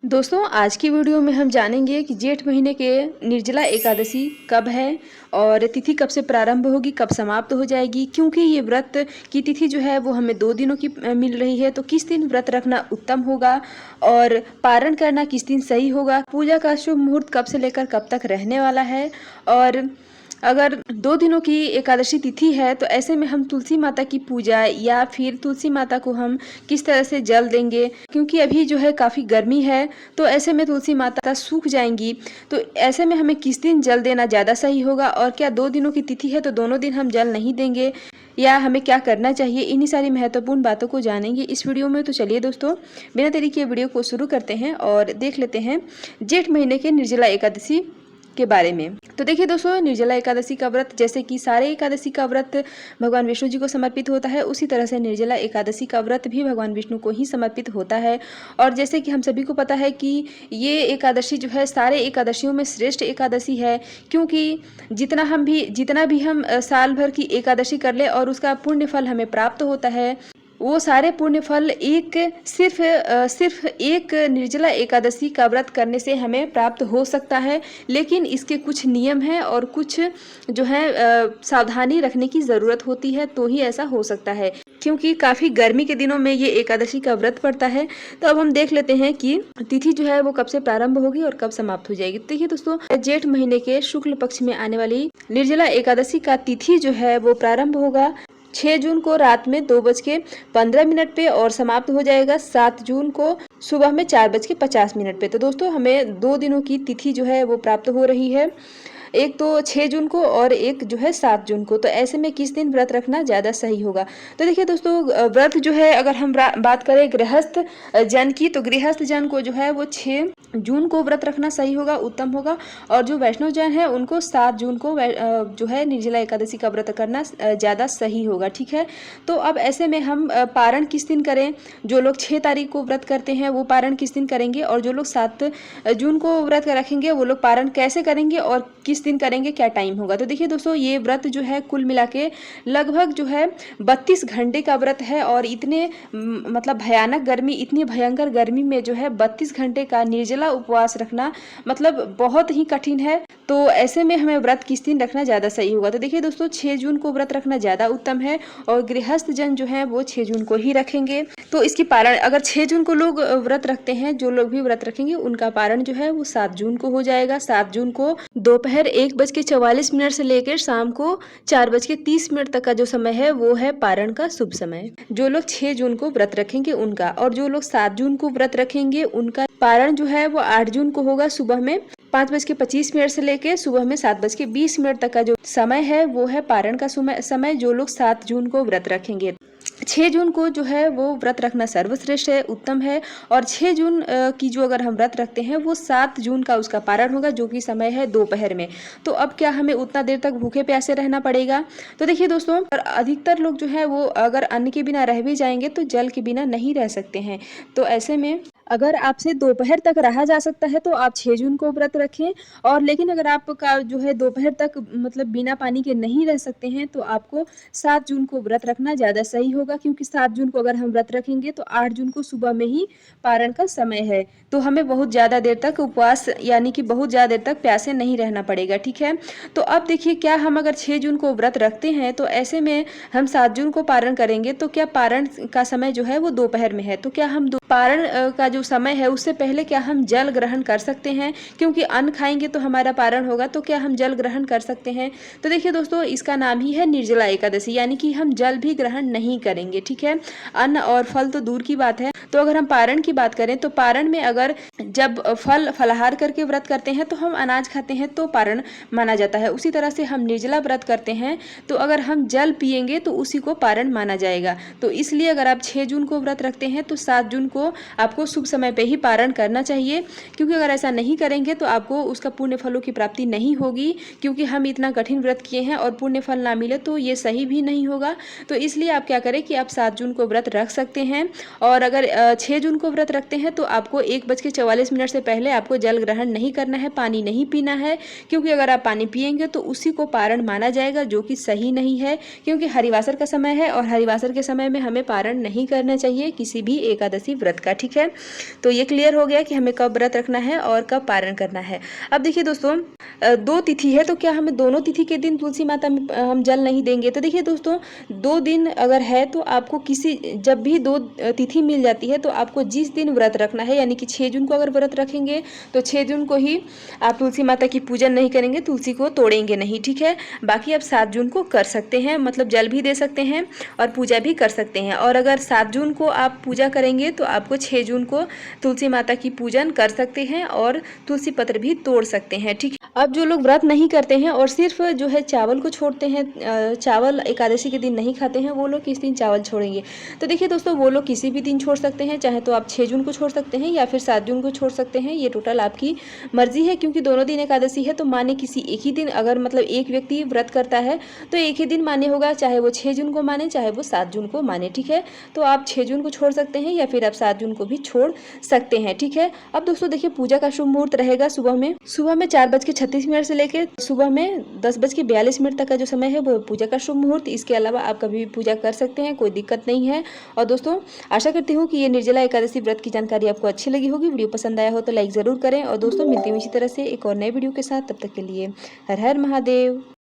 दोस्तों आज की वीडियो में हम जानेंगे कि जेठ महीने के निर्जला एकादशी कब है और तिथि कब से प्रारंभ होगी, कब समाप्त हो जाएगी। क्योंकि ये व्रत की तिथि जो है वो हमें 2 दिनों की मिल रही है, तो किस दिन व्रत रखना उत्तम होगा और पारण करना किस दिन सही होगा, पूजा का शुभ मुहूर्त कब से लेकर कब तक रहने वाला है। और अगर 2 दिनों की एकादशी तिथि है तो ऐसे में हम तुलसी माता की पूजा या फिर तुलसी माता को हम किस तरह से जल देंगे, क्योंकि अभी जो है काफ़ी गर्मी है तो ऐसे में तुलसी माता सूख जाएंगी। तो ऐसे में हमें किस दिन जल देना ज़्यादा सही होगा और क्या 2 दिनों की तिथि है तो दोनों दिन हम जल नहीं देंगे या हमें क्या करना चाहिए, इन्हीं सारी महत्वपूर्ण बातों को जानेंगे इस वीडियो में। तो चलिए दोस्तों बिना देरी किए वीडियो को शुरू करते हैं और देख लेते हैं जेठ महीने के निर्जला एकादशी के बारे में। तो देखिए दोस्तों, निर्जला एकादशी का व्रत जैसे कि सारे एकादशी का व्रत भगवान विष्णु जी को समर्पित होता है, उसी तरह से निर्जला एकादशी का व्रत भी भगवान विष्णु को ही समर्पित होता है। और जैसे कि हम सभी को पता है कि ये एकादशी जो है सारे एकादशियों में श्रेष्ठ एकादशी है, क्योंकि जितना भी हम साल भर की एकादशी कर ले और उसका पुण्य फल हमें प्राप्त होता है, वो सारे पुण्य फल सिर्फ एक निर्जला एकादशी का व्रत करने से हमें प्राप्त हो सकता है। लेकिन इसके कुछ नियम हैं और कुछ जो है सावधानी रखने की ज़रूरत होती है, तो ही ऐसा हो सकता है, क्योंकि काफ़ी गर्मी के दिनों में ये एकादशी का व्रत पड़ता है। तो अब हम देख लेते हैं कि तिथि जो है वो कब से प्रारंभ होगी और कब समाप्त हो जाएगी। देखिए दोस्तों, जेठ महीने के शुक्ल पक्ष में आने वाली निर्जला एकादशी का तिथि जो है वो प्रारंभ होगा 6 जून को रात में 2:15 पे और समाप्त हो जाएगा 7 जून को सुबह में 4:50 पे। तो दोस्तों हमें 2 दिनों की तिथि जो है वो प्राप्त हो रही है, एक तो 6 जून को और एक जो है 7 जून को। तो ऐसे में किस दिन व्रत रखना ज़्यादा सही होगा। तो देखिए दोस्तों, व्रत जो है अगर हम बात करें गृहस्थ जन की, तो गृहस्थ जन को जो है वो 6 जून को व्रत रखना सही होगा, उत्तम होगा। और जो वैष्णव जन है उनको 7 जून को जो है निर्जला एकादशी का व्रत करना ज़्यादा सही होगा, ठीक है। तो अब ऐसे में हम पारण किस दिन करें। जो लोग 6 तारीख को व्रत करते हैं वो पारण किस दिन करेंगे, और जो लोग 7 जून को व्रत रखेंगे वो लोग पारण कैसे करेंगे और किस दिन करेंगे, क्या टाइम होगा। तो देखिए दोस्तों, ये व्रत जो है कुल मिला के लगभग जो है 32 घंटे का व्रत है। और इतने मतलब भयानक गर्मी, इतनी भयंकर गर्मी में जो है 32 घंटे का निर्जला उपवास रखना मतलब बहुत ही कठिन है। तो ऐसे में हमें व्रत किस दिन रखना ज़्यादा सही होगा। तो देखिए दोस्तों, 6 जून को व्रत रखना ज़्यादा उत्तम है और गृहस्थ जन जो है वो 6 जून को ही रखेंगे। तो इसकी पारण अगर 6 जून को लोग व्रत रखते हैं, जो लोग भी व्रत रखेंगे उनका पारण जो है वो 7 जून को हो जाएगा। 7 जून को दोपहर 1:44 से लेकर शाम को 4:30 तक का जो समय है वो है पारण का शुभ समय, जो लोग 6 जून को व्रत रखेंगे उनका। और जो लोग 7 जून को व्रत रखेंगे उनका पारण जो है वो 8 जून को होगा। सुबह में 5:25 से लेके सुबह में 7:20 तक का जो समय है वो है पारण का समय, जो लोग 7 जून को व्रत रखेंगे। 6 जून को जो है वो व्रत रखना सर्वश्रेष्ठ है, उत्तम है। और 6 जून की जो अगर हम व्रत रखते हैं वो 7 जून का उसका पारण होगा, जो कि समय है दोपहर में। तो अब क्या हमें उतना देर तक भूखे प्यासे रहना पड़ेगा। तो देखिए दोस्तों, अधिकतर लोग जो है वो अगर अन्न के बिना रह भी जाएंगे तो जल के बिना नहीं रह सकते हैं। तो ऐसे में अगर आपसे दोपहर तक रहा जा सकता है तो आप 6 जून को व्रत रखें। और लेकिन अगर आपका जो है दोपहर तक मतलब बिना पानी के नहीं रह सकते हैं तो आपको 7 जून को व्रत रखना ज़्यादा सही होगा, क्योंकि 7 जून को अगर हम व्रत रखेंगे तो 8 जून को सुबह में ही पारण का समय है। तो हमें बहुत ज़्यादा देर तक उपवास यानी कि बहुत ज़्यादा देर तक प्यासे नहीं रहना पड़ेगा, ठीक है। तो अब देखिए, क्या हम अगर 6 जून को व्रत रखते हैं तो ऐसे में हम 7 जून को पारण करेंगे, तो क्या पारण का समय जो है वो दोपहर में है, तो क्या हम पारण का जो समय है उससे पहले क्या हम जल ग्रहण कर सकते हैं, क्योंकि अन्न खाएंगे तो हमारा पारण होगा, तो क्या हम जल ग्रहण कर सकते हैं। तो देखिए दोस्तों, इसका नाम ही है निर्जला एकादशी, यानी कि हम जल भी ग्रहण नहीं करेंगे, ठीक है। अन्न और फल तो दूर की बात है। तो अगर हम पारण की बात करें तो पारण में अगर जब फलाहार करके व्रत करते हैं तो हम अनाज खाते हैं तो पारण माना जाता है। उसी तरह से हम निर्जला व्रत करते हैं तो अगर हम जल पिएंगे तो उसी को पारण माना जाएगा। तो इसलिए अगर आप 6 जून को व्रत रखते हैं तो 7 जून को आपको शुभ समय पे ही पारण करना चाहिए, क्योंकि अगर ऐसा नहीं करेंगे तो आपको उसका पुण्य फलों की प्राप्ति नहीं होगी, क्योंकि हम इतना कठिन व्रत किए हैं और पुण्य फल ना मिले तो ये सही भी नहीं होगा। तो इसलिए आप क्या करें कि आप 7 जून को व्रत रख सकते हैं। और अगर 6 जून को व्रत रखते हैं तो आपको 1:44 से पहले आपको जल ग्रहण नहीं करना है, पानी नहीं पीना है, क्योंकि अगर आप पानी पिएंगे तो उसी को पारण माना जाएगा, जो कि सही नहीं है। क्योंकि हरिवासर का समय है और हरिवासर के समय में हमें पारण नहीं करना चाहिए किसी भी एकादशी व्रत का, ठीक है। तो ये क्लियर हो गया कि हमें कब व्रत रखना है और कब पारण करना है। अब देखिए दोस्तों, दो तिथि है तो क्या हमें दोनों तिथि के दिन तुलसी माता में हम जल नहीं देंगे? तो देखिए दोस्तों, 2 दिन अगर है तो आपको जब भी 2 तिथि मिल जाती है तो आपको जिस दिन व्रत रखना है, यानी कि 6 जून को अगर व्रत रखेंगे तो 6 जून को ही आप तुलसी माता की पूजन नहीं करेंगे, तुलसी को तोड़ेंगे नहीं, ठीक है। बाकी आप 7 जून को कर सकते हैं, मतलब जल भी दे सकते हैं और पूजा भी कर सकते हैं। और अगर 7 जून को आप पूजा करेंगे तो आपको 6 जून को तुलसी माता की पूजन कर सकते हैं और तुलसी पत्र भी तोड़ सकते हैं, ठीक है। अब जो लोग व्रत नहीं करते हैं और सिर्फ जो है चावल को छोड़ते हैं, चावल एकादशी के दिन नहीं खाते हैं, वो लोग किस दिन चावल छोड़ेंगे? तो देखिए दोस्तों, वो लोग किसी भी दिन छोड़ सकते हैं, चाहे तो आप 6 जून को छोड़ सकते हैं या फिर 7 जून को छोड़ सकते हैं, ये टोटल आपकी मर्जी है। क्योंकि दोनों दिन एकादशी है तो माने किसी एक ही दिन, अगर मतलब एक व्यक्ति व्रत करता है तो एक ही दिन मान्य होगा, चाहे वो 6 जून को माने चाहे वो 7 जून को माने, ठीक है। तो आप 6 जून को छोड़ सकते हैं या फिर आप 7 जून को भी छोड़ सकते हैं, ठीक है। अब दोस्तों देखिए, पूजा का शुभ मुहूर्त रहेगा सुबह में 4:36 से लेकर सुबह में 10:42 तक का जो समय है वो पूजा का शुभ मुहूर्त। इसके अलावा आप कभी भी पूजा कर सकते हैं, कोई दिक्कत नहीं है। और दोस्तों, आशा करती हूँ कि ये निर्जला एकादशी व्रत की जानकारी आपको अच्छी लगी होगी। वीडियो पसंद आया हो तो लाइक ज़रूर करें। और दोस्तों, मिलती हूँ इसी तरह से एक और नए वीडियो के साथ, तब तक के लिए हर हर महादेव।